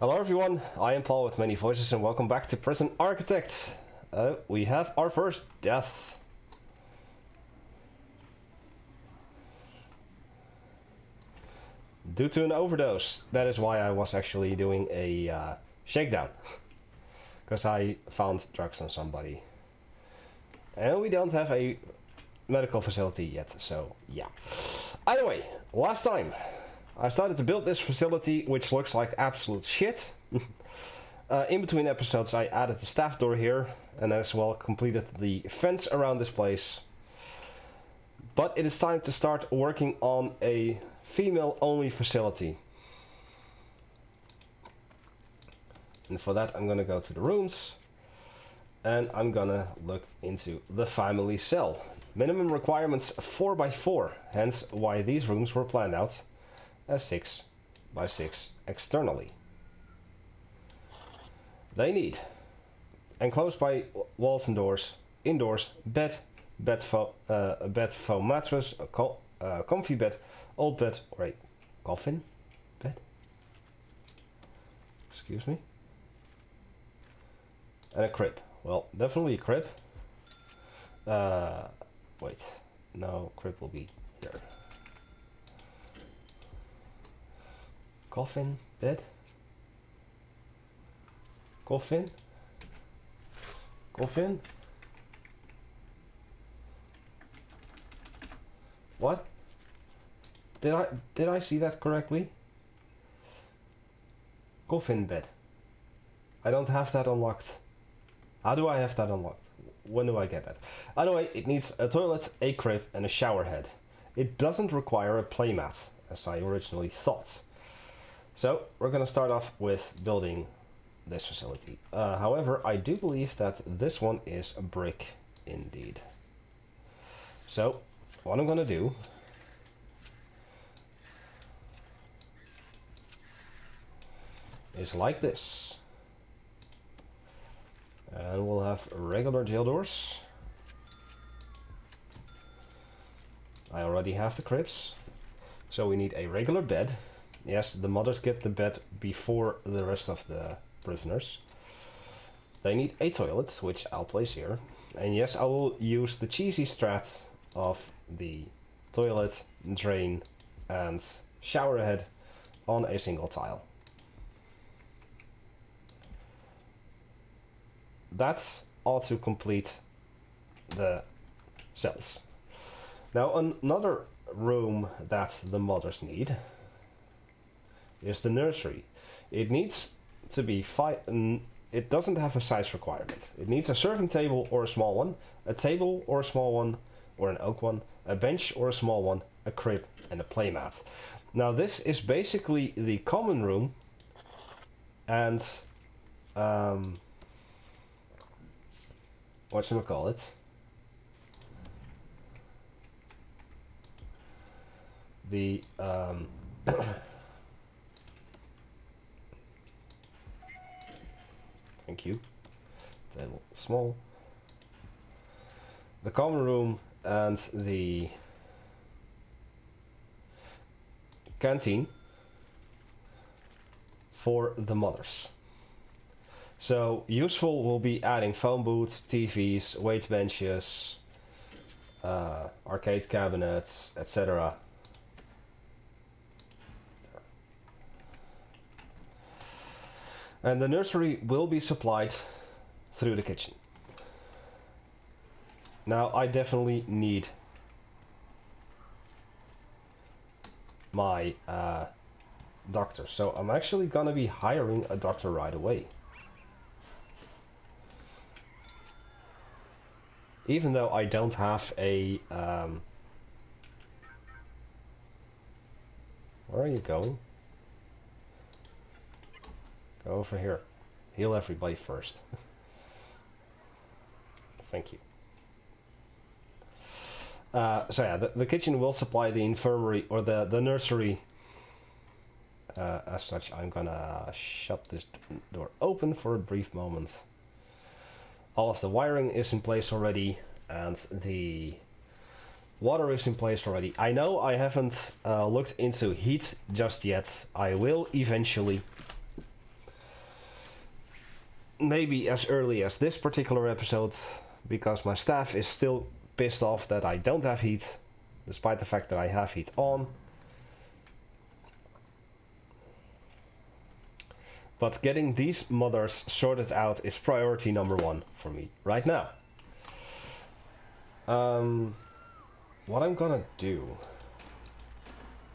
Hello everyone, I am Paul with many voices and welcome back to Prison Architect. We have our first death. Due to an overdose. That is why I was actually doing a shakedown. Because I found drugs on somebody. And we don't have a medical facility yet, so yeah. Either way, last time I started to build this facility, which looks like absolute shit. In between episodes I added the staff door here, and as well completed the fence around this place. But it is time to start working on a female-only facility. And for that I'm gonna go to the rooms, and I'm gonna look into the family cell. Minimum requirements 4x4, hence why these rooms were planned out as 6x6 externally. They need enclosed by walls and doors, indoors, bed foam mattress, a comfy bed, old bed, or a coffin bed. Excuse me. And a crib. Well, definitely a crib. Wait, no, crib will be here. Coffin, bed, coffin, coffin. What? Did I see that correctly? Coffin bed. I don't have that unlocked. How do I have that unlocked? When do I get that? Anyway, it needs a toilet, a crib, and a shower head. It doesn't require a playmat, as I originally thought. So, we're gonna start off with building this facility. However, I do believe that this one is a brick indeed. So, what I'm gonna do is like this. And we'll have regular jail doors. I already have the cribs. So we need a regular bed. Yes, the mothers get the bed before the rest of the prisoners. They need a toilet, which I'll place here. And yes, I will use the cheesy strat of the toilet, drain, and shower head on a single tile. That ought to complete the cells. Now another room that the mothers need is the nursery. It needs to be it doesn't have a size requirement. It needs a serving table or a small one, a table or a small one, or an oak one, a bench or a small one, a crib, and a playmat. Now this is basically the common room, and whatchamacallit, the thank you, table small, the common room and the canteen for the mothers. So useful will be adding phone booths, TVs, Weightsbenches, arcade cabinets, etc. And the nursery will be supplied through the kitchen. Now I definitely need my doctor, so I'm actually gonna be hiring a doctor right away. Even though I don't have a where are you going? Go over here. Heal everybody first. Thank you. So yeah, the kitchen will supply the infirmary or the nursery. As such, I'm gonna shut this door open for a brief moment. All of the wiring is in place already, and the water is in place already. I know I haven't looked into heat just yet. I will eventually. maybe as early as this particular episode, because my staff is still pissed off that I don't have heat, despite the fact that I have heat on. But getting these mothers sorted out is priority number 1 for me right now. What I'm gonna do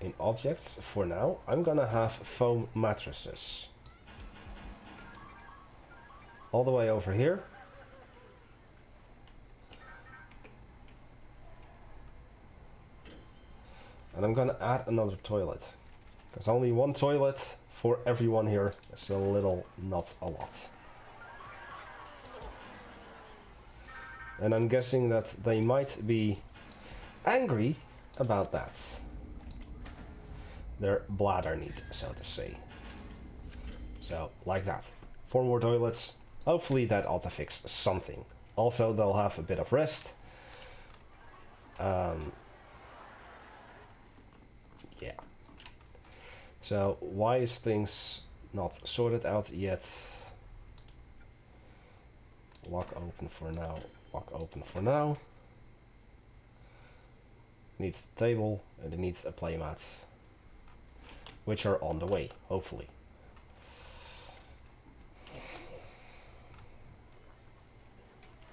in objects for now, I'm gonna have foam mattresses all the way over here. And I'm gonna add another toilet, because only one toilet for everyone here is a little, not a lot. And I'm guessing that they might be angry about that. Their bladder need, so to say. So, like that. 4 more toilets. Hopefully that ought to fix something. Also, they'll have a bit of rest. Yeah. So, why is things not sorted out yet? Lock open for now. Lock open for now. Needs a table and it needs a playmat, which are on the way, hopefully.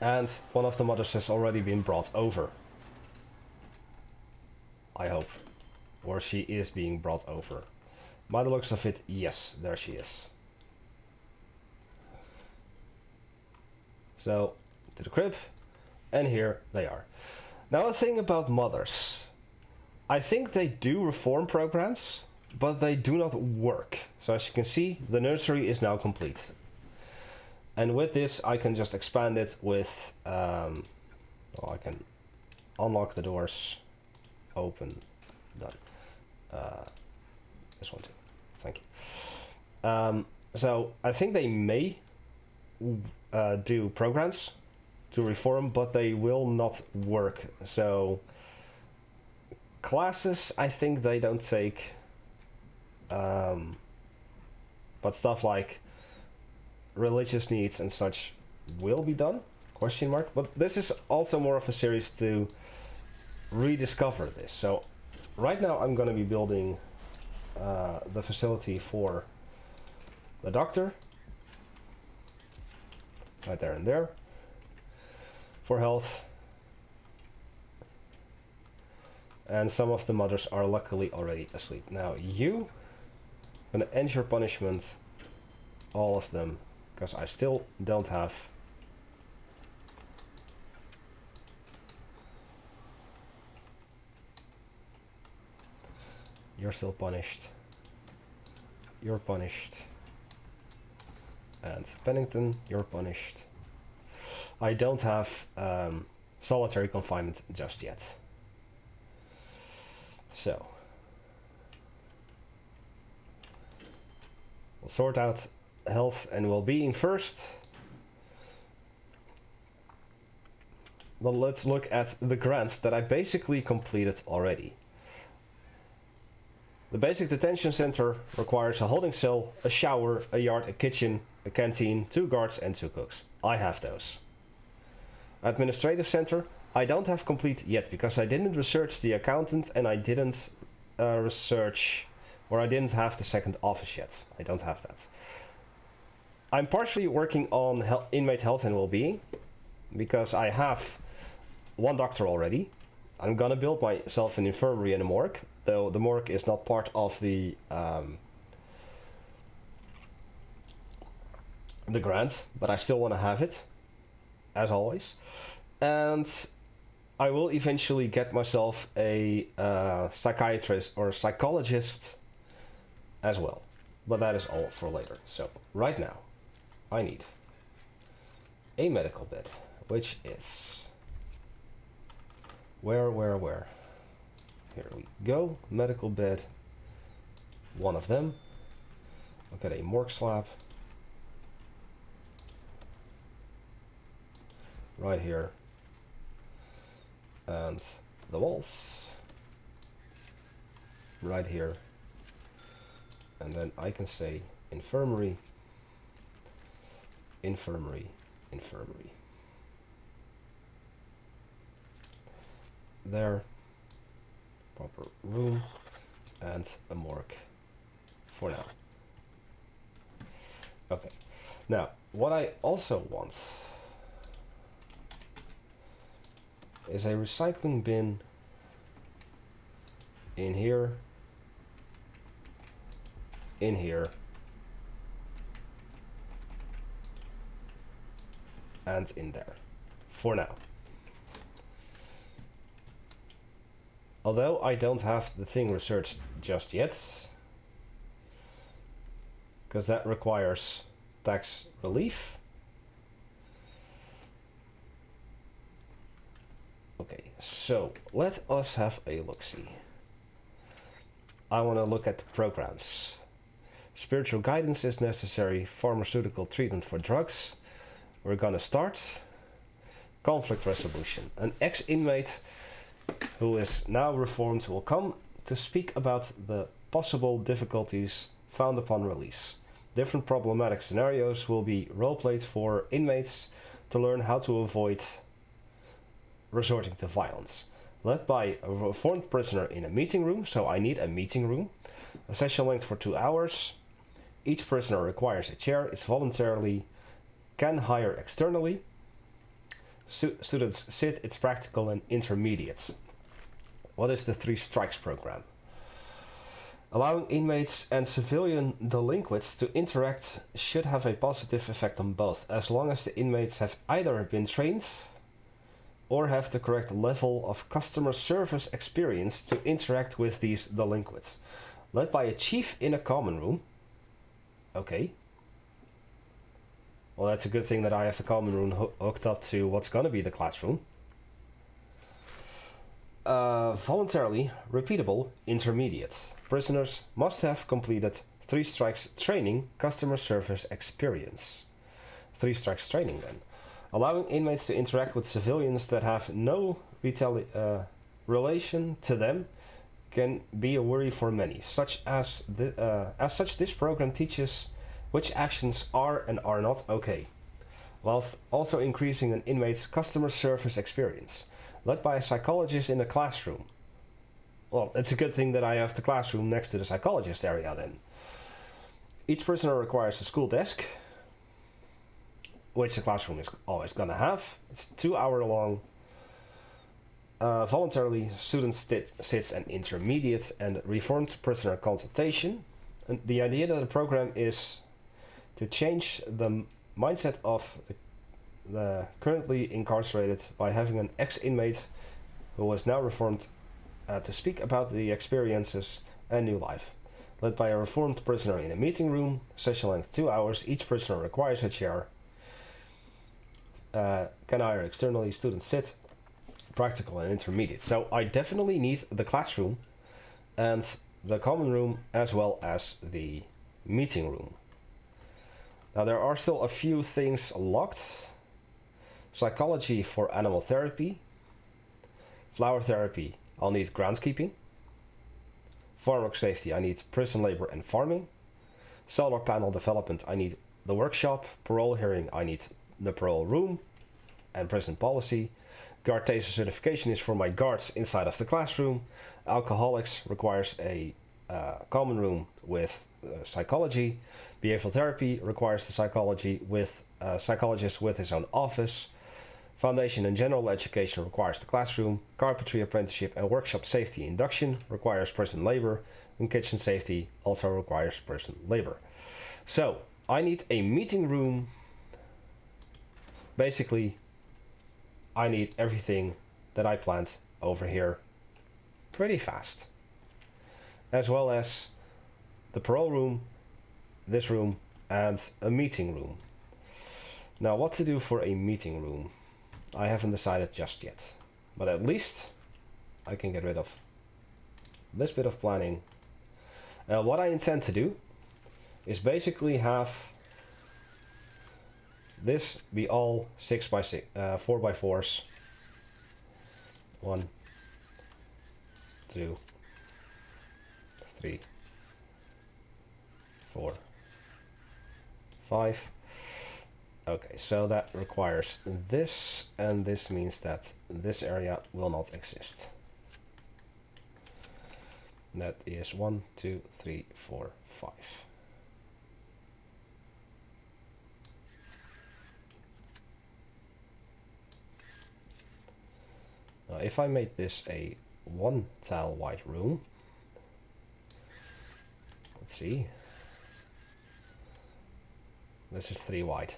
And one of the mothers has already been brought over. I hope. Or she is being brought over. By the looks of it, yes, there she is. So, to the crib, and here they are. Now a thing about mothers. I think they do reform programs, but they do not work. So as you can see, the nursery is now complete. And with this, I can just expand it with, well, I can unlock the doors, open, done. This one too, thank you. So I think they may do programs to reform, but they will not work. So classes, I think they don't take, but stuff like religious needs and such will be done, question mark. But this is also more of a series to rediscover this. So right now I'm going to be building the facility for the doctor, right there and there, for health, and some of the mothers are luckily already asleep. Now you, I'm going to end your punishment, all of them, because I still don't have you're still punished, you're punished, and Pennington, you're punished. I don't have solitary confinement just yet. So we'll sort out health and well-being first. Well, let's look at the grants that I basically completed already. The basic detention center requires a holding cell, a shower, a yard, a kitchen, a canteen, 2 guards and 2 cooks. I have those. Administrative center, I don't have complete yet because I didn't research the accountant and I didn't research, or I didn't have the second office yet. I don't have that. I'm partially working on inmate health and well-being because I have 1 doctor already. I'm gonna build myself an infirmary and a morgue, though the morgue is not part of the grant, but I still want to have it, as always. And I will eventually get myself a psychiatrist or psychologist as well, but that is all for later. So right now I need a medical bed, which is where here we go. Medical bed, 1 of them. I'll get a morgue slab right here, and the walls right here, and then I can say infirmary infirmary. There, proper room, and a morgue for now. Okay, now what I also want is a recycling bin in here, in here, and in there for now. Although I don't have the thing researched just yet, because that requires tax relief. Okay, so let us have a look-see. I want to look at the programs. Spiritual guidance is necessary. Pharmaceutical treatment for drugs. We're gonna start. Conflict resolution. An ex-inmate who is now reformed will come to speak about the possible difficulties found upon release. Different problematic scenarios will be role-played for inmates to learn how to avoid resorting to violence. Led by a reformed prisoner in a meeting room, so I need a meeting room. A session length for 2 hours. Each prisoner requires a chair, is voluntarily, can hire externally. Students sit, it's practical and intermediate. What is the 3 strikes program? Allowing inmates and civilian delinquents to interact should have a positive effect on both, as long as the inmates have either been trained or have the correct level of customer service experience to interact with these delinquents. Led by a chief in a common room. Okay. Well, that's a good thing that I have the common room hooked up to what's gonna be the classroom. Voluntarily repeatable intermediate. Prisoners must have completed 3 strikes training customer service experience. 3 strikes training then. Allowing inmates to interact with civilians that have no relation to them can be a worry for many. As such, this program teaches which actions are and are not okay, whilst also increasing an inmate's customer service experience. Led by a psychologist in the classroom. Well, it's a good thing that I have the classroom next to the psychologist area then. Each prisoner requires a school desk, which the classroom is always gonna have. It's 2 hour long. Voluntarily, students sits an intermediate and reformed prisoner consultation. And the idea of the program is to change the mindset of the currently incarcerated by having an ex-inmate who was now reformed to speak about the experiences and new life. Led by a reformed prisoner in a meeting room, session length 2 hours, each prisoner requires a chair. Can hire externally, students sit, practical and intermediate. So I definitely need the classroom and the common room as well as the meeting room. Now there are still a few things locked. Psychology for animal therapy. Flower therapy, I'll need groundskeeping. Farm safety, I need prison labor and farming. Solar panel development, I need the workshop. Parole hearing, I need the parole room and prison policy. Guard taser certification is for my guards inside of the classroom. Alcoholics requires a common room with psychology. Behavioral therapy requires the psychology with a psychologist with his own office. Foundation and general education requires the classroom. Carpentry apprenticeship and workshop safety induction requires prison labor. And kitchen safety also requires prison labor. So I need a meeting room. Basically, I need everything that I planned over here pretty fast. As well as the parole room, this room, and a meeting room. Now, what to do for a meeting room? I haven't decided just yet. But at least I can get rid of this bit of planning. What I intend to do is basically have this be all 6x6, 4x4s. 1, 2, 3, 4, 5. Okay, so that requires this, and this means that this area will not exist. And that is 1, 2, 3, 4, 5. Now, if I made this a 1 tile wide room, let's see. This is 3 wide.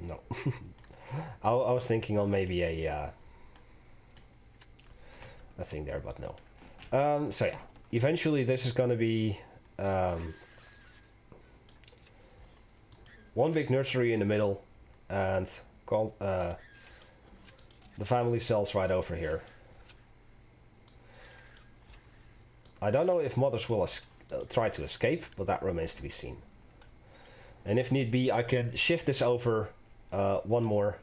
No. I was thinking on maybe a thing there, but no. So yeah, eventually this is going to be one big nursery in the middle, and called the family cells right over here. I don't know if mothers will try to escape, but that remains to be seen. And if need be, I can shift this over one more,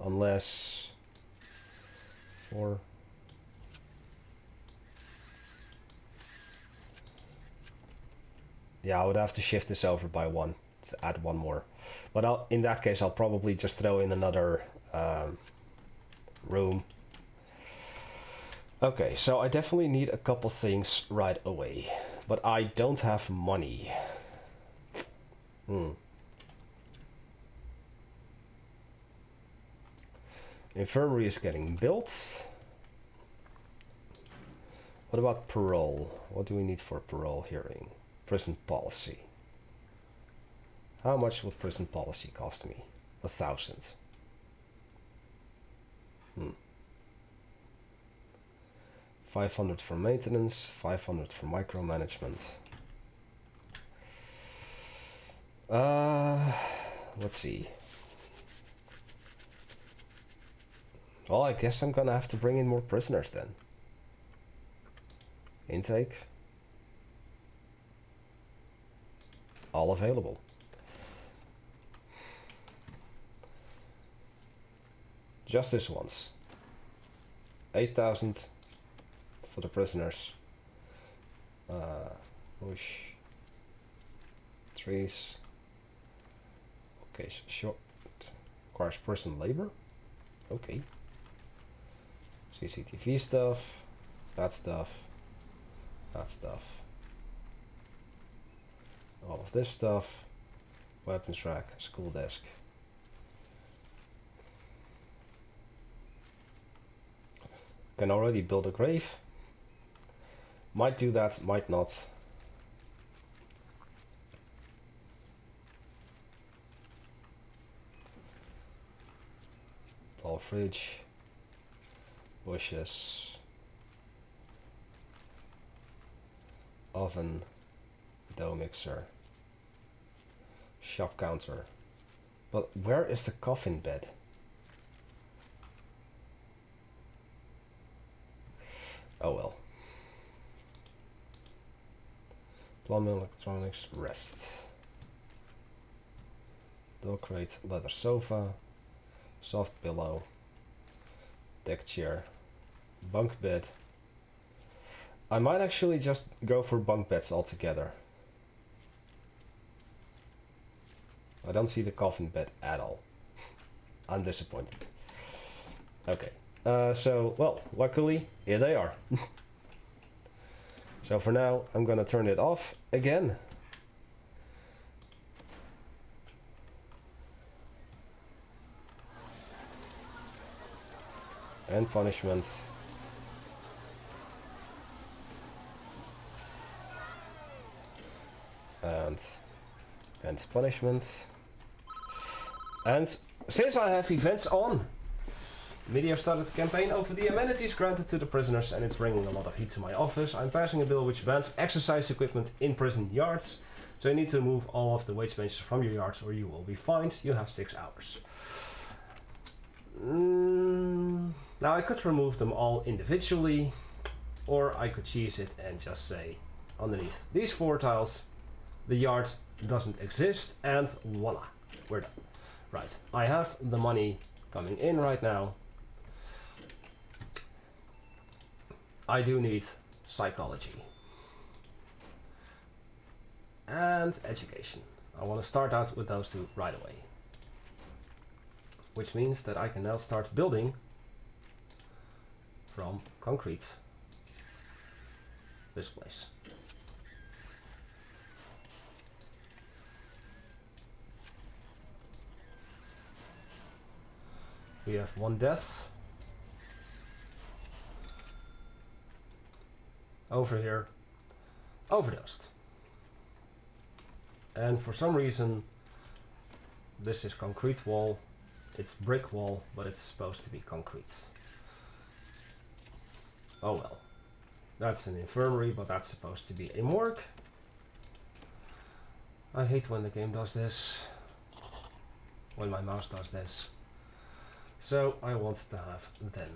unless 4. Yeah, I would have to shift this over by 1 to add 1 more. But in that case, I'll probably just throw in another room. Okay, so I definitely need a couple things right away, but I don't have money. Infirmary is getting built. What about parole? What do we need for parole hearing? Prison policy. How much would prison policy cost me? 1,000. 500 for maintenance, 500 for micromanagement. Let's see. Well, I guess I'm gonna have to bring in more prisoners then. Intake. All available. Just this once. 8,000 for the prisoners. Push. Trees. Okay, short. Requires prison labor. Okay. CCTV stuff. That stuff. That stuff. All of this stuff. Weapons rack. School desk. Can already build a grave. Might do that, might not. Tall fridge. Bushes. Oven. Dough mixer. Shop counter. But where is the coffin bed? Oh well. Plumbing, electronics, rest. Door crate, leather sofa, soft pillow, deck chair, bunk bed. I might actually just go for bunk beds altogether. I don't see the coffin bed at all. I'm disappointed. Okay. Well, luckily, here they are. So for now, I'm gonna turn it off again. And punishment. And punishment. And since I have events on, Video started a campaign over the amenities granted to the prisoners, and it's bringing a lot of heat to my office. I'm passing a bill which bans exercise equipment in prison yards, so you need to remove all of the Weightsbenches from your yards or you will be fined. You have 6 hours. Now I could remove them all individually, or I could cheese it and just say underneath these 4 tiles, the yard doesn't exist, and voila, we're done. Right, I have the money coming in right now. I do need psychology. and education. I want to start out with those two right away. Which means that I can now start building from concrete this place. We have one death. Over here, overdosed. And for some reason, this is concrete wall. It's brick wall, but it's supposed to be concrete. Oh well. That's an infirmary, but that's supposed to be a morgue. I hate when the game does this. When my mouse does this. So I want to have then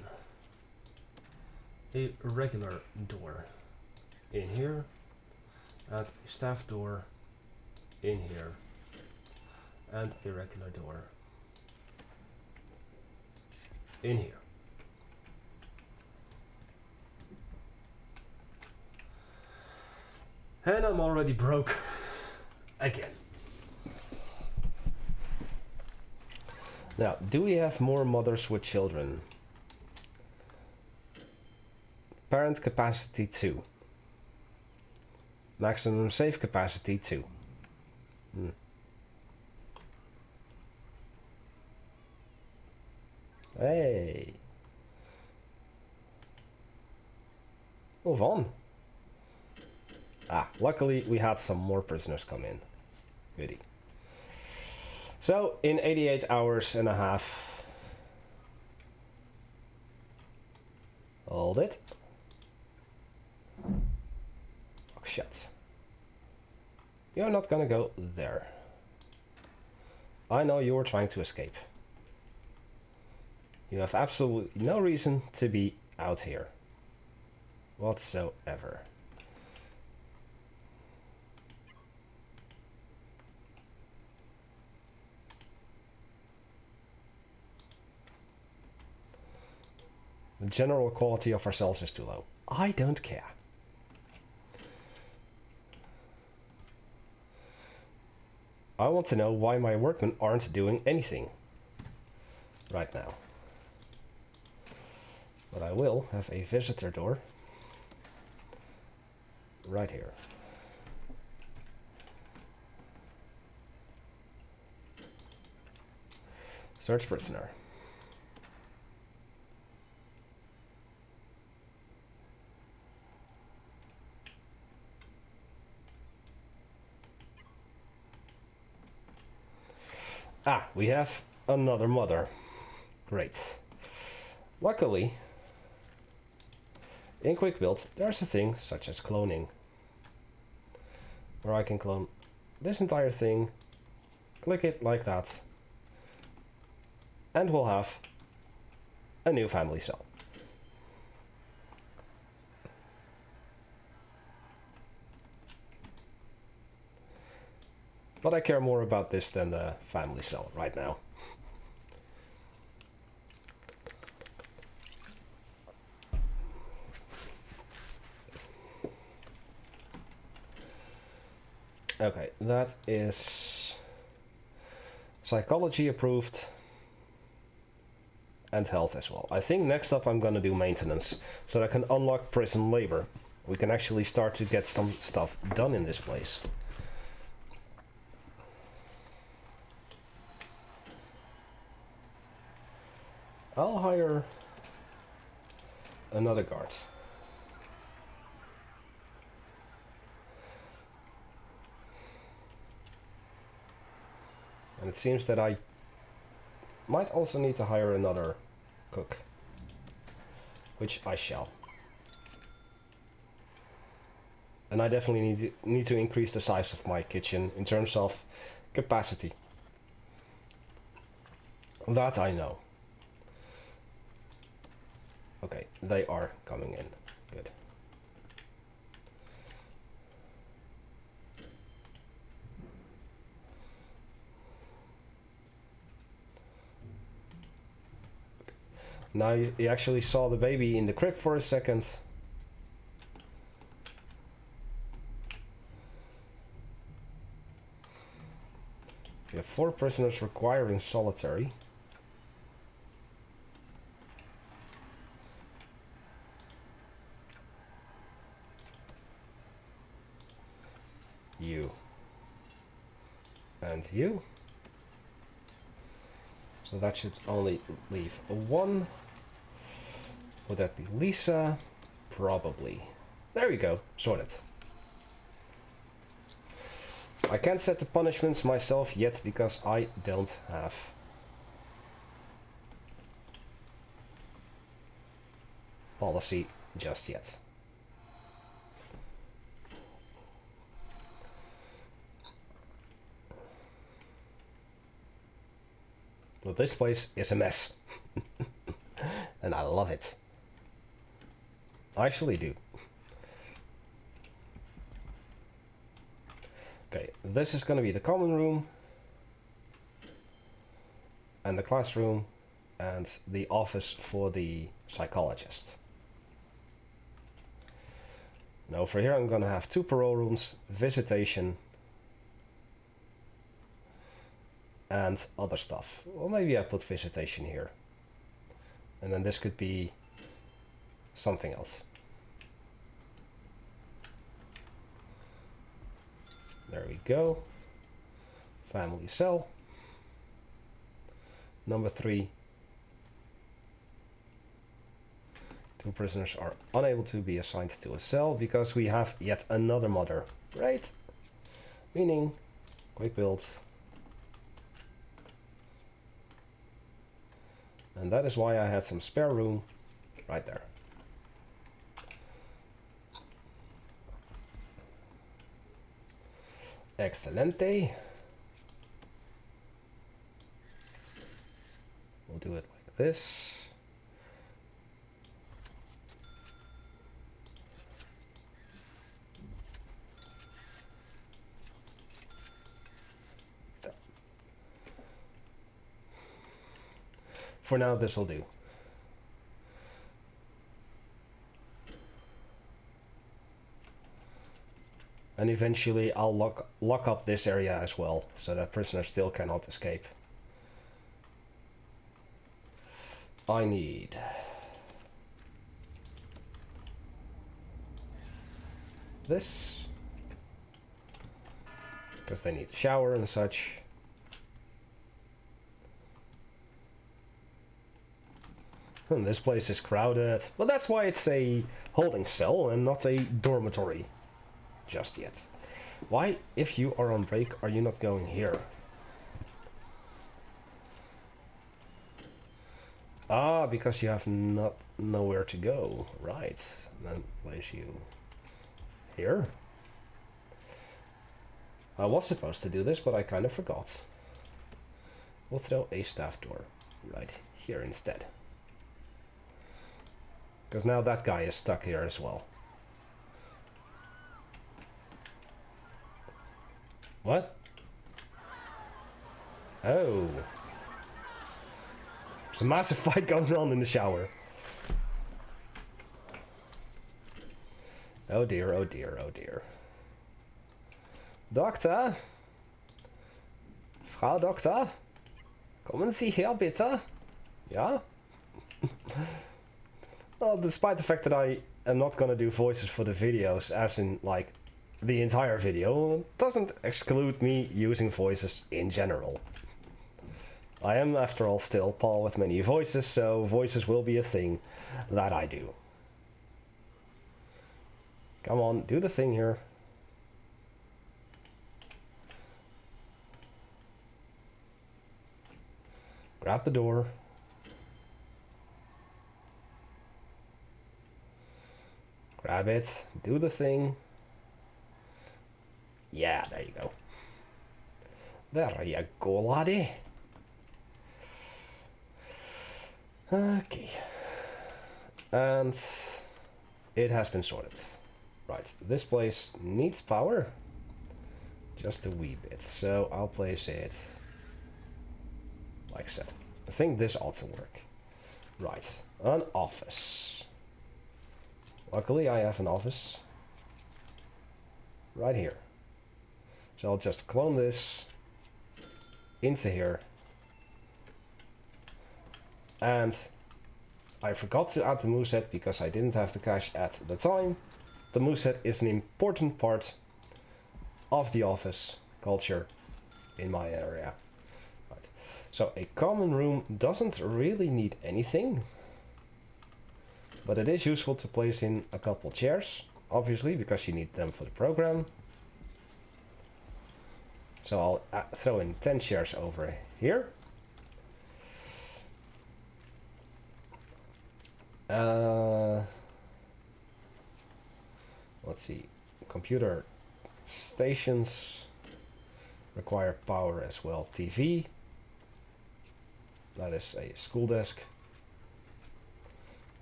a regular door in here and a staff door in here and a regular door in here. And I'm already broke again. Now, do we have more mothers with children? Parent capacity 2. Maximum safe capacity 2. Hey. Move on. Luckily we had some more prisoners come in. Goody. So, in 88 hours and a half... Hold it. Oh, shit. You're not gonna go there. I know you were trying to escape. You have absolutely no reason to be out here. Whatsoever. The general quality of our cells is too low. I don't care. I want to know why my workmen aren't doing anything right now. But I will have a visitor door right here. Search prisoner. We have another mother. Great. Luckily, in Quick Build, there's a thing such as cloning. Where I can clone this entire thing, click it like that, and we'll have a new family cell. But I care more about this than the family cell right now. Okay, that is psychology approved and health as well. I think next up I'm gonna do maintenance so that I can unlock prison labor. We can actually start to get some stuff done in this place. I'll hire another guard. And it seems that I might also need to hire another cook, which I shall. And I definitely need to increase the size of my kitchen in terms of capacity. That I know. Okay, they are coming in. Good. Now you actually saw the baby in the crib for a second. We have 4 prisoners requiring solitary. You. And you. So that should only leave 1. Would that be Lisa? Probably. There we go. Sorted. I can't set the punishments myself yet because I don't have policy just yet. But this place is a mess. And I love it. I actually do. Okay, this is going to be the common room. And the classroom. And the office for the psychologist. Now for here I'm going to have 2 parole rooms, visitation, and other stuff. Well, maybe I put visitation here. And then this could be something else. There we go. Family cell. Number 3. 2 prisoners are unable to be assigned to a cell because we have yet another mother. Right? Meaning, quick build. And that is why I had some spare room right there. Excelente. We'll do it like this. For now, this will do. And eventually I'll lock up this area as well, so that prisoners still cannot escape. I need this, because they need to shower and such. And this place is crowded, but that's why it's a holding cell and not a dormitory just yet. Why, if you are on break, are you not going here? Ah, because you have nowhere to go. Right. Then place you here. I was supposed to do this, but I kind of forgot. We'll throw a staff door right here instead. Because now that guy is stuck here as well. What? Oh. There's a massive fight going on in the shower. Oh dear, oh dear, oh dear. Doktor? Frau Doktor? Kommen Sie her, bitte? Ja? Well, despite the fact that I am not gonna do voices for the videos, as in, like, the entire video, it doesn't exclude me using voices in general. I am, after all, still Paul with many voices, so voices will be a thing that I do. Come on, do the thing here. Grab the door. Grab it, do the thing. Yeah, there you go. There you go, laddie. Okay. And it has been sorted. Right, this place needs power. Just a wee bit. So I'll place it like so. I think this ought to work. Right, an office. Luckily I have an office right here. So I'll just clone this. into here. And I forgot to add the moveset because I didn't have the cash at the time. The moveset is an important part of the office culture in my area. Right. So a common room doesn't really need anything, but it is useful to place in a couple chairs, obviously, because you need them for the program. So I'll throw in 10 chairs over here. Let's see, computer stations require power as well. TV, that is a school desk.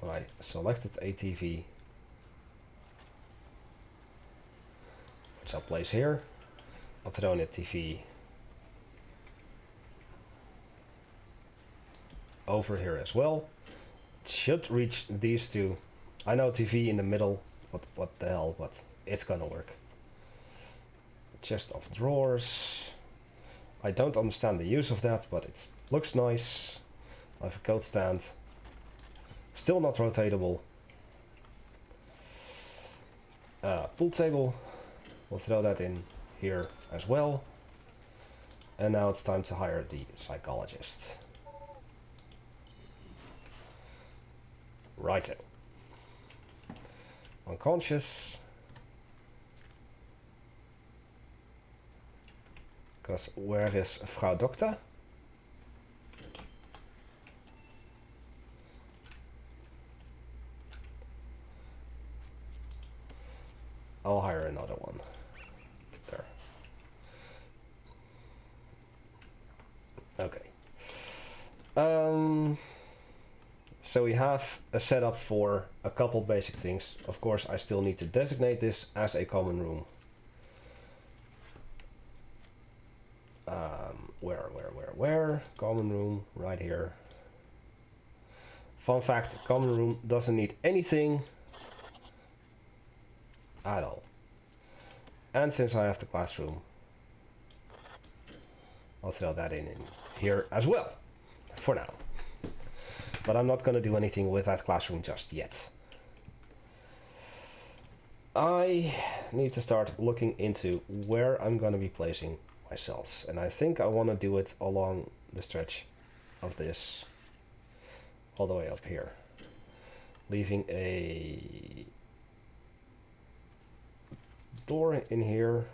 When I selected a TV, which I'll place here, I'll throw in a TV over here as well. It should reach these two. I know TV in the middle, what the hell, but it's gonna work. Chest of drawers. I don't understand the use of that, but it looks nice. I have a coat stand. Still not rotatable. Pool table. We'll throw that in here as well. And now it's time to hire the psychologist. Righto. Unconscious. Because where is Frau Dokter? I'll hire another one. There. Okay. So we have a setup for a couple basic things. Of course, I still need to designate this as a common room. Where? Common room, right here. Fun fact, common room doesn't need anything at all. And since I have the classroom, I'll throw that in here as well, for now. But I'm not going to do anything with that classroom just yet. I need to start looking into where I'm going to be placing my cells. And I think I want to do it along the stretch of this, all the way up here. Leaving a door in here.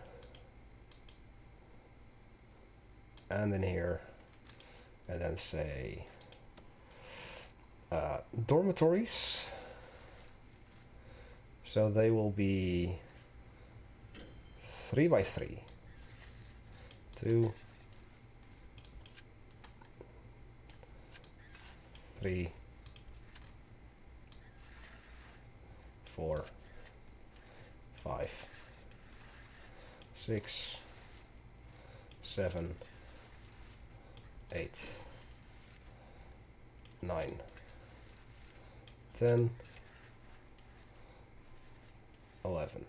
And in here. And then say dormitories. So they will be 3 by 3. 2, 3, 4, 5, 6, 7, 8, 9, 10, 11.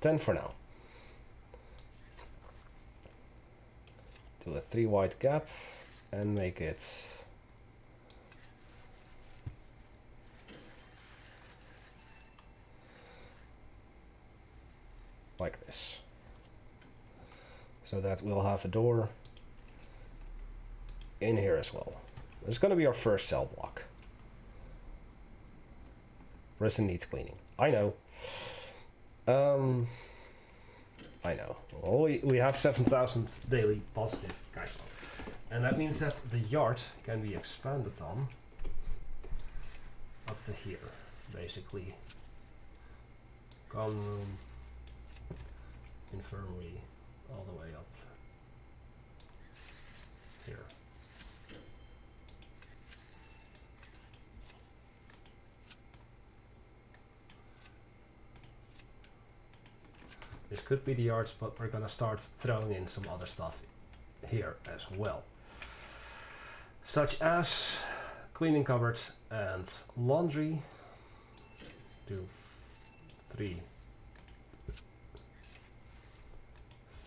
10 for now. Do a 3 wide gap and make it like this, so that we'll have a door in here as well. It's going to be our first cell block. Prison needs cleaning. I know. I know. Well, we have 7,000 daily positive cash flow. And that means that the yard can be expanded on up to here, basically. Common room, infirmary, all the way up here. This could be the yards, but we're gonna start throwing in some other stuff here as well. Such as cleaning cupboard and laundry. Do 3,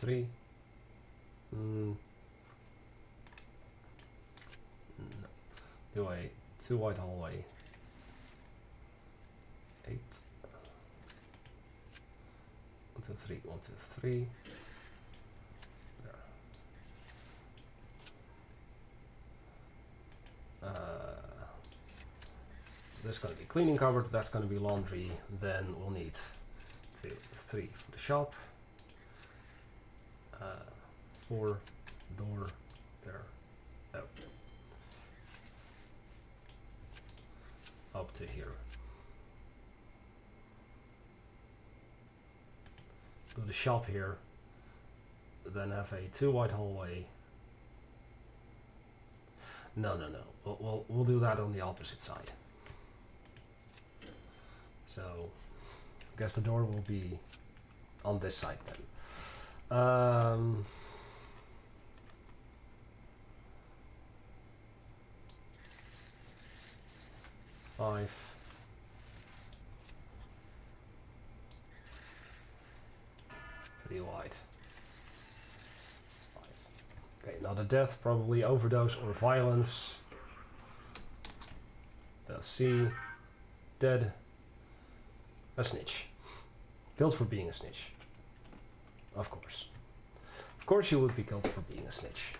3, Do a 2 wide hallway. 8. 1, 2, 3. 1, 2, 3. There. There's going to be cleaning cupboard. That's going to be laundry. Then we'll need 2, 3 for the shop. 4 door there. Oh. Up to here. Do the shop here. Then have a 2 wide hallway. No. We'll do that on the opposite side. So I guess the door will be on this side then. 5. 3 wide. 5. Okay, another death, probably overdose or violence. They'll see. Dead. A snitch. Killed for being a snitch. Of course. Of course you would be killed for being a snitch.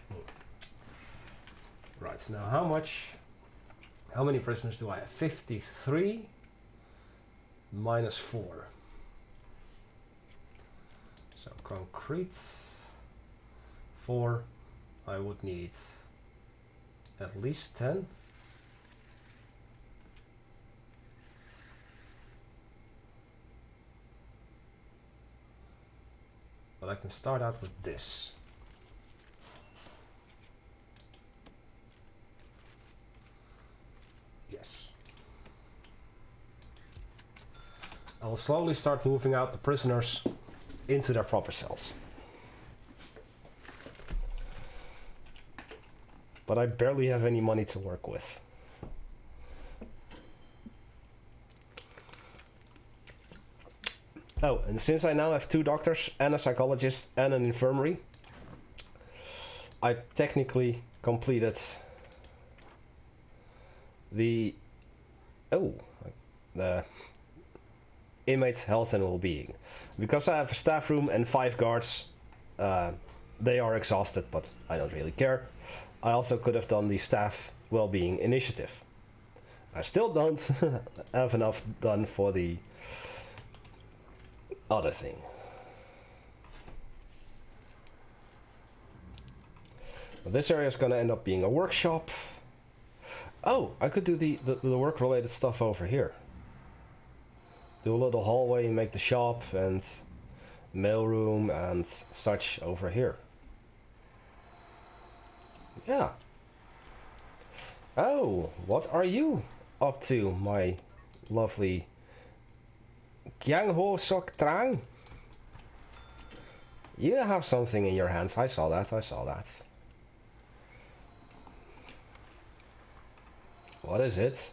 Right, now how many prisoners do I have? 53 minus 4. So concrete 4. I would need at least 10. But I can start out with this. Yes. I will slowly start moving out the prisoners into their proper cells. But I barely have any money to work with. Oh, and since I now have 2 doctors and a psychologist and an infirmary, I technically completed the inmates' health and well-being. Because I have a staff room and 5 guards, they are exhausted, but I don't really care. I also could have done the staff well-being initiative. I still don't have enough done for the other thing. But this area is going to end up being a workshop. Oh, I could do the work-related stuff over here. Do a little hallway and make the shop and mailroom and such over here. Yeah. Oh, what are you up to, my lovely Gyangho Sok Trang? You have something in your hands. I saw that. What is it?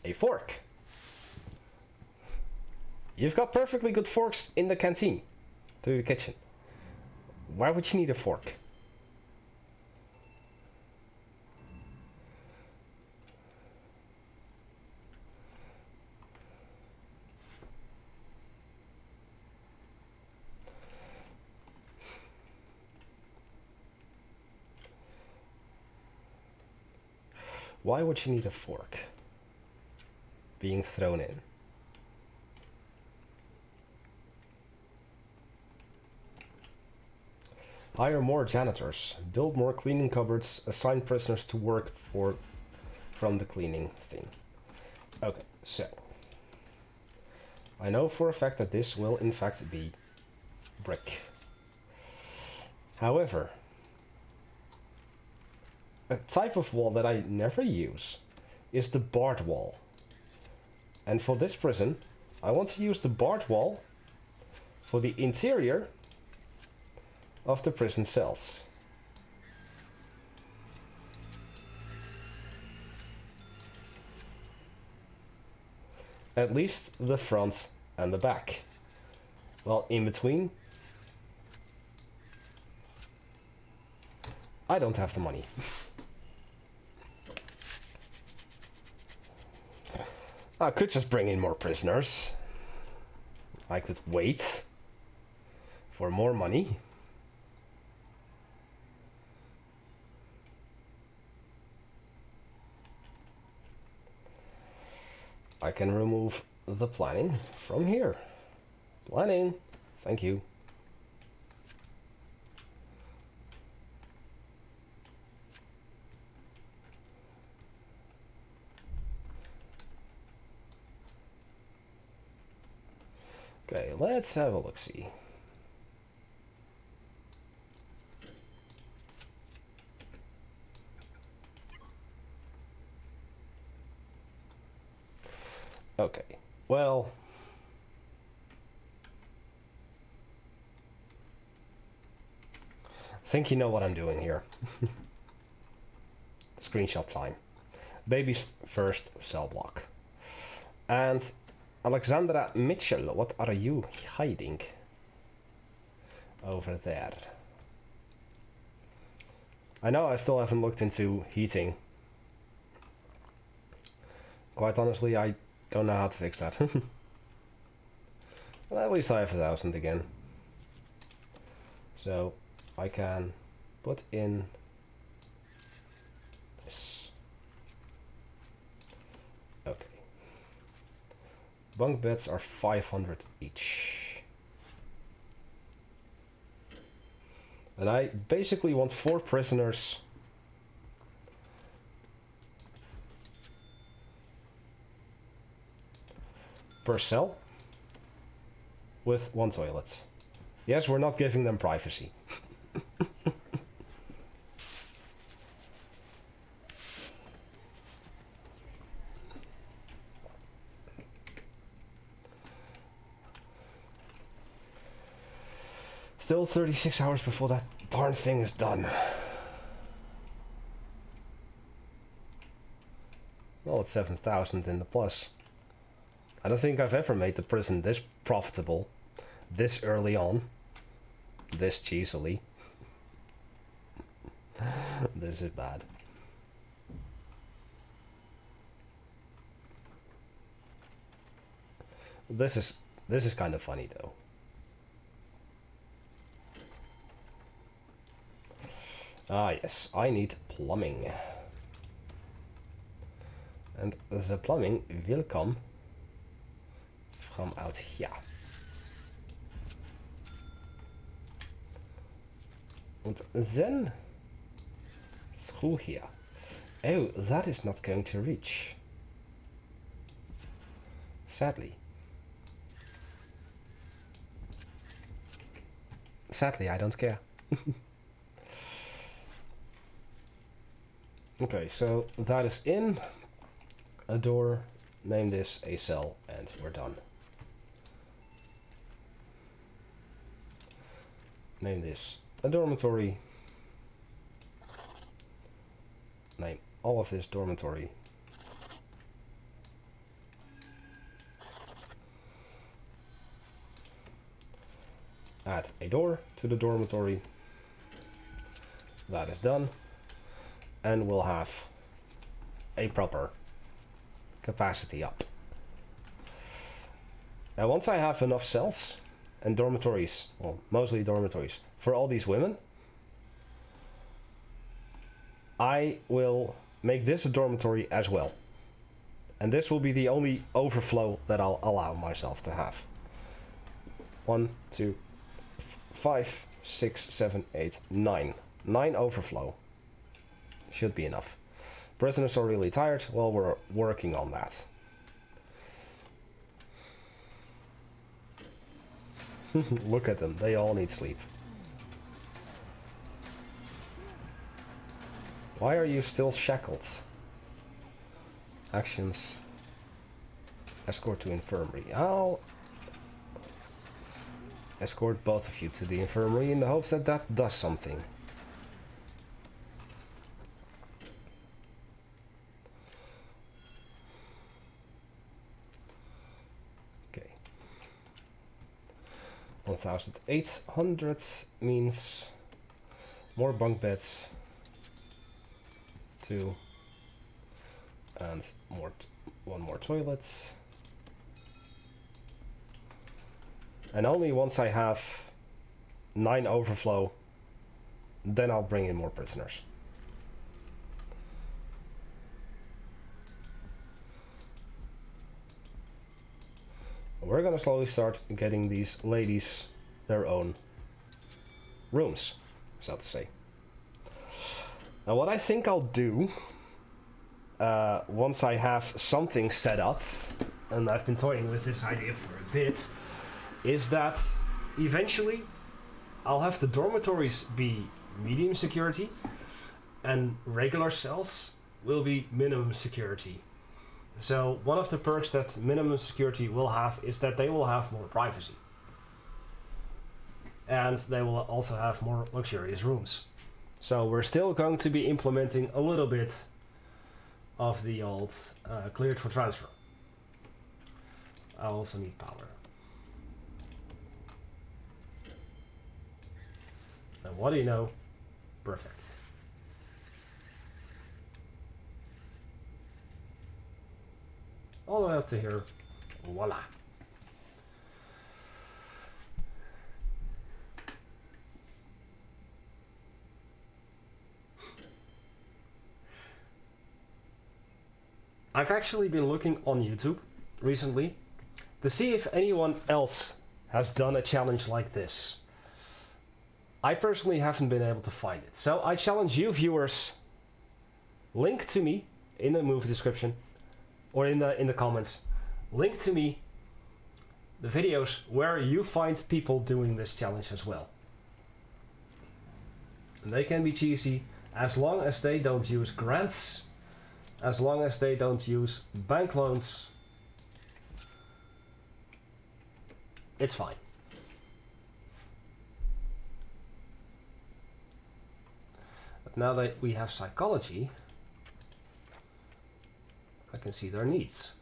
A fork. You've got perfectly good forks in the canteen through the kitchen. Why would you need a fork? Why would you need a fork being thrown in? Hire more janitors, build more cleaning cupboards, assign prisoners to work from the cleaning thing. Okay, so I know for a fact that this will in fact be brick. However, a type of wall that I never use is the barred wall. And for this prison, I want to use the barred wall for the interior of the prison cells. At least the front and the back. Well, in between, I don't have the money. I could just bring in more prisoners. I could wait for more money. I can remove the planning from here. Planning. Thank you. Okay, let's have a look-see. Okay, well... I think you know what I'm doing here. Screenshot time. Baby's first cell block. And Alexandra Mitchell, what are you hiding over there? I know I still haven't looked into heating. Quite honestly, I don't know how to fix that. Well, at least I have 1,000 again. So I can put in this. Okay. Bunk beds are 500 each. And I basically want 4 prisoners per cell with 1 toilet. Yes, we're not giving them privacy. Still 36 hours before that darn thing is done. Well, it's 7,000 in the plus. I don't think I've ever made the prison this profitable, this early on, this cheesily. This is bad. This is kind of funny though. Ah yes, I need plumbing. And the plumbing will come from out here. And then through here. Oh, that is not going to reach. Sadly. Sadly, I don't care. Okay, so that is in. A door, name this a cell, and we're done. Name this a dormitory. Name all of this dormitory. Add a door to the dormitory. That is done. And we'll have a proper capacity up. Now once I have enough cells and dormitories, well, mostly dormitories, for all these women, I will make this a dormitory as well. And this will be the only overflow that I'll allow myself to have. 1, 2, 5, 6, 7, 8, 9. 9 overflow. Should be enough. Prisoners are really tired. Well, we're working on that. Look at them. They all need sleep. Why are you still shackled? Actions. Escort to infirmary. I'll escort both of you to the infirmary in the hopes that that does something. Okay. 1,800 means more bunk beds 2, and one more toilet. And only once I have 9 overflow, then I'll bring in more prisoners. We're gonna slowly start getting these ladies their own rooms, so to say. Now what I think I'll do, once I have something set up, and I've been toying with this idea for a bit, is that eventually I'll have the dormitories be medium security and regular cells will be minimum security. So one of the perks that minimum security will have is that they will have more privacy. And they will also have more luxurious rooms. So we're still going to be implementing a little bit of the old cleared for transfer. I also need power. And what do you know? Perfect. All the way up to here. Voila. I've actually been looking on YouTube recently to see if anyone else has done a challenge like this. I personally haven't been able to find it. So I challenge you viewers, link to me in the movie description or in the comments. Link to me the videos where you find people doing this challenge as well. And they can be cheesy as long as they don't use grants, as long as they don't use bank loans. It's fine. But now that we have psychology, I can see their needs.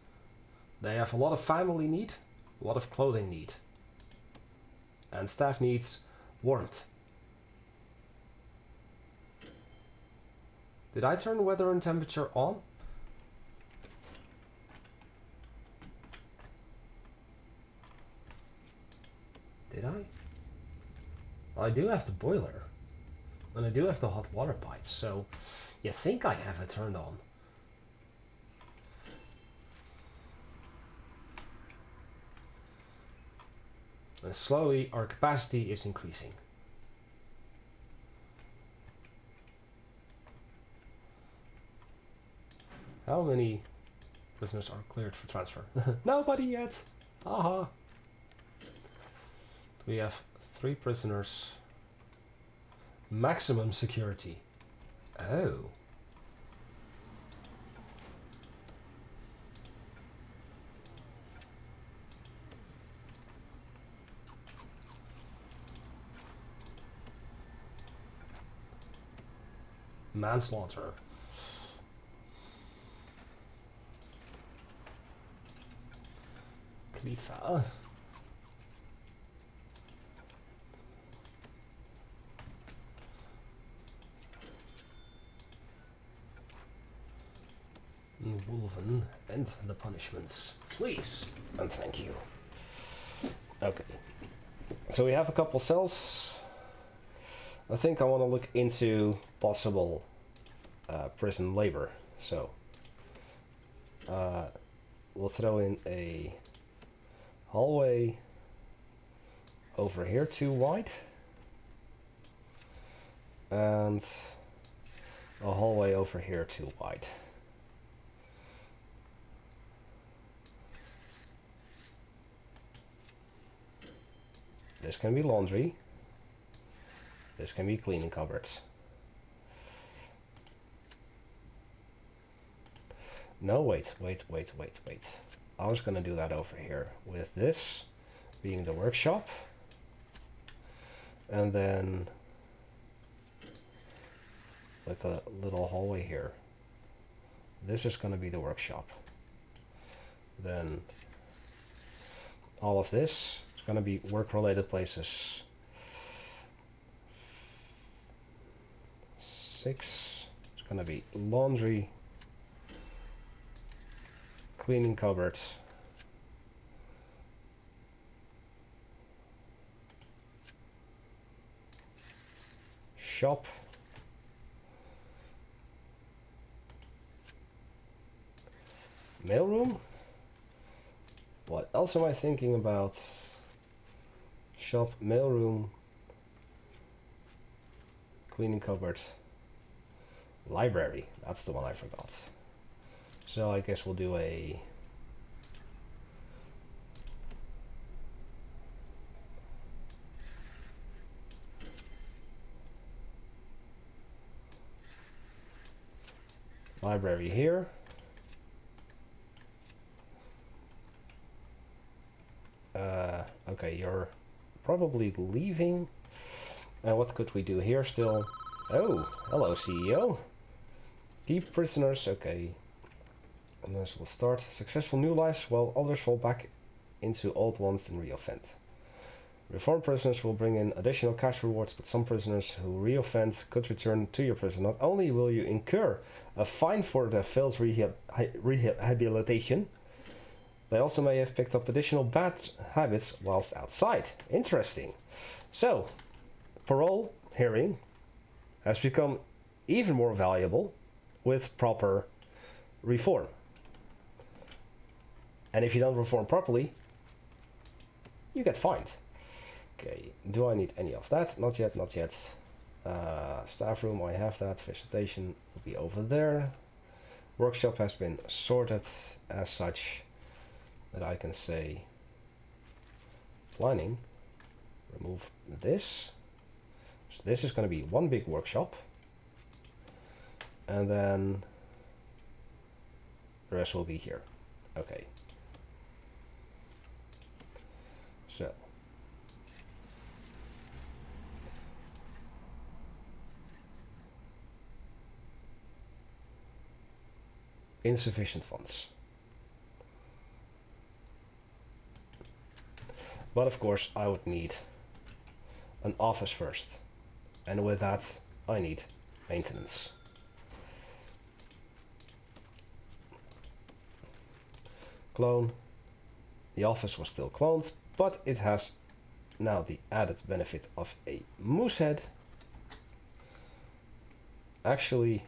They have a lot of family need, a lot of clothing need, and staff needs warmth. Did I turn weather and temperature on? Did I? I do have the boiler. And I do have the hot water pipes, so you think I have it turned on. And slowly our capacity is increasing. How many prisoners are cleared for transfer? Nobody yet! Haha! We have 3 prisoners. Maximum security. Oh. Manslaughter. Khalifa. Wolven and the punishments, please, and thank you. Okay, so we have a couple cells. I think I want to look into possible prison labor, so we'll throw in a hallway over here too wide, and a hallway over here too wide. This can be laundry. This can be cleaning cupboards. No, wait. I was gonna do that over here with this being the workshop. And then with a little hallway here. This is gonna be the workshop. Then all of this gonna be work-related places. 6. It's gonna be laundry, cleaning cupboards, shop, mailroom. What else am I thinking about? Shop, mailroom, cleaning cupboard, library. That's the one I forgot. So I guess we'll do a library here. Okay, you're probably leaving. And what could we do here still? Oh, hello CEO. Keep prisoners, okay. And this will start successful new lives while others fall back into old ones and reoffend. Reformed prisoners will bring in additional cash rewards, but some prisoners who reoffend could return to your prison. Not only will you incur a fine for their failed rehabilitation, they also may have picked up additional bad habits whilst outside. Interesting. So, parole hearing has become even more valuable with proper reform. And if you don't reform properly, you get fined. Okay, do I need any of that? Not yet, not yet. Staff room, I have that. Visitation will be over there. Workshop has been sorted as such that I can say planning, remove this. So this is going to be one big workshop. And then the rest will be here. Okay. So. Insufficient funds. But of course I would need an office first. And with that I need maintenance. Clone. The office was still cloned, but it has now the added benefit of a moose head. Actually,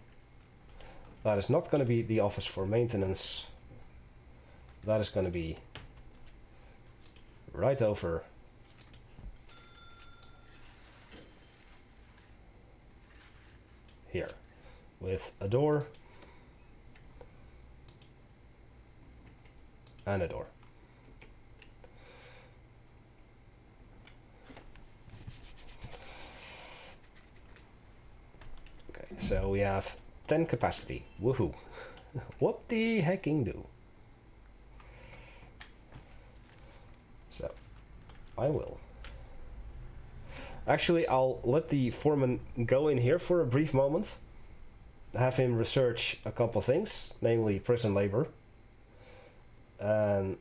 that is not going to be the office for maintenance. That is going to be right over here with a door and a door. Okay, so we have 10 capacity. Woohoo. What the hecking do? So, I will. Actually, I'll let the foreman go in here for a brief moment. Have him research a couple things, namely prison labor and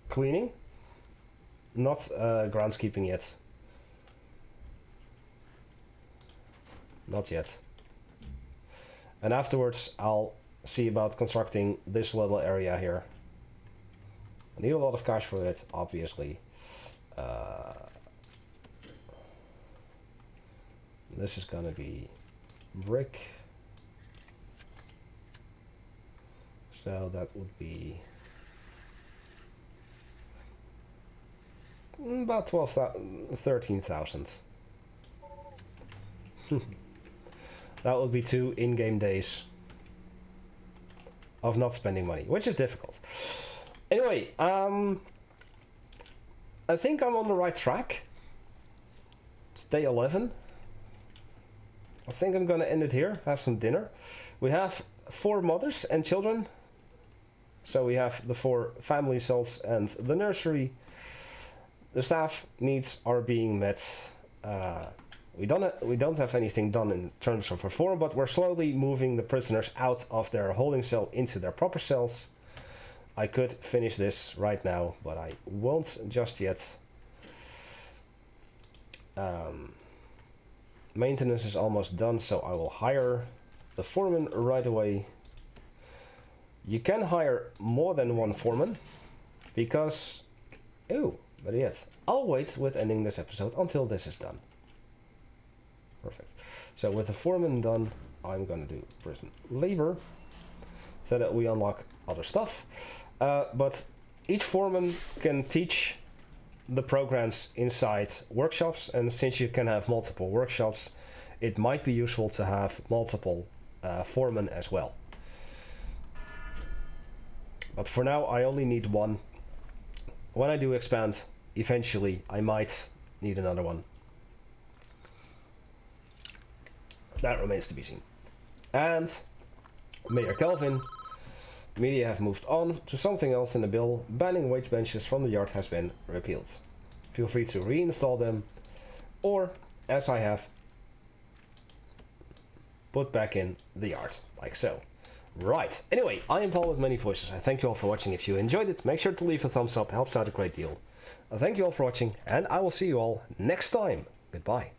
cleaning. Not groundskeeping yet. Not yet. And afterwards, I'll see about constructing this little area here. I need a lot of cash for it, obviously. This is gonna be brick. So that would be about 13,000. That would be 2 in-game days of not spending money, which is difficult. Anyway, I think I'm on the right track. It's day 11. I think I'm gonna end it here, have some dinner. We have 4 mothers and children. So we have the 4 family cells and the nursery. The staff needs are being met. We don't have anything done in terms of reform, but we're slowly moving the prisoners out of their holding cell into their proper cells. I could finish this right now, but I won't just yet. Maintenance is almost done, so I will hire the foreman right away. You can hire more than one foreman because... Oh, but yes, I'll wait with ending this episode until this is done. Perfect. So with the foreman done, I'm going to do prison labor so that we unlock other stuff. But each foreman can teach the programs inside workshops, and since you can have multiple workshops, it might be useful to have multiple foremen as well. But for now, I only need one. When I do expand, eventually I might need another one. That remains to be seen. And Mayor Kelvin, media have moved on to something else in the bill. Banning Weightsbenches from the yard has been repealed. Feel free to reinstall them, or, as I have, put back in the yard, like so. Right, anyway, I am Paul with Many Voices. I thank you all for watching. If you enjoyed it, make sure to leave a thumbs up, helps out a great deal. Thank you all for watching, and I will see you all next time. Goodbye.